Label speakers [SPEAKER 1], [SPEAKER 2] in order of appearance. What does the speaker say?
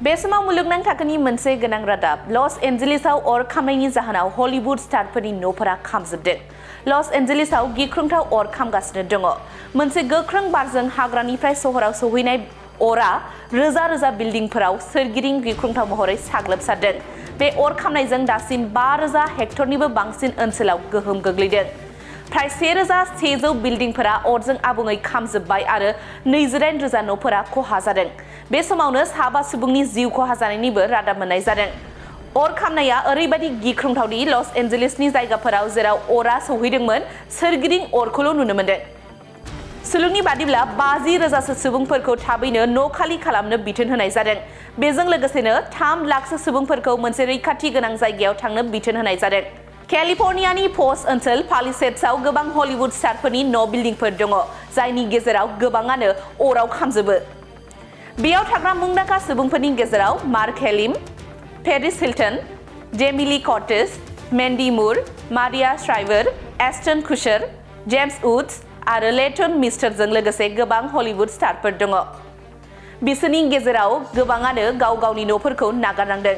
[SPEAKER 1] बे समाव मुलुगनां थाखोनि मोनसे गोनां रादाब लस एन्जेलिसआव अर खामनायनि जाहोनाव हलिउड स्टारफोरनि न'फोरा खामजोबदों। लस एन्जेलिसआव गिख्रंथाव अर खामगासिनो दङ। मोनसे गोख्रों बारजों हाग्रानिफ्राय सहराव सौहैनाय अरा रोजा रोजा बिल्डिंफोराव सोरगिदिं गिख्रंथाव महरै साग्लोबसारदों। बे अर खामनायजों दासिम 5,000 हेक्टरनिबो बांसिन ओनसोलाव गोहोम गोग्लैदों। फ्राय 1,100 बिल्डिंफोरा अरजों आबुङै खामजोबबाय आरो 28,000 न'फोरा खहा जादों। बे समावनो 7 सुबुंनि जिउ खहा जानायनिबो रादाब मोननाय जादों। अर खामनाया ओरैबायदि गिख्रंथावदि लस एन्जेलिसनि जायगाफोराव जेराव अरा सौहैदोंमोन सोरगिदिं अरखौल' नुनो मोनदों। सुलुंनि बादिब्ला 50,000 सुबुंफोरखौ थाबैनो न' खालि खालामनो बिथोन होनाय जादों। बेजों लोगोसेनो 3 लाखसो सुबुंफोरखौ मोनसे रैखाथि गोनां जायगायाव थांनो बिथोन होनाय जादों। केलिफर्नियानि प'स्ट ओनसोल पालिसेड्सआव गोबां हलिउड स्टारफोरनि न' बिल्डिंफोर दङ, जायनि गेजेराव गोबाङानो अराव खामजोबो। बेयाव थाग्रा मुंदांखा सुबुंफोरनि गेजेराव मार्क हेलिम, Paris Hilton, Jamie Lee Curtis, Mandy Moore, Maria Shriver, Ashton Kutcher, James Woods आरो लेटन मिस्टरजों लोगोसे गोबां हलिउड स्टारफोर दङ। बिसोरनि गेजेराव गोबाङानो गाव गावनि न'फोरखौ नागारनांदों।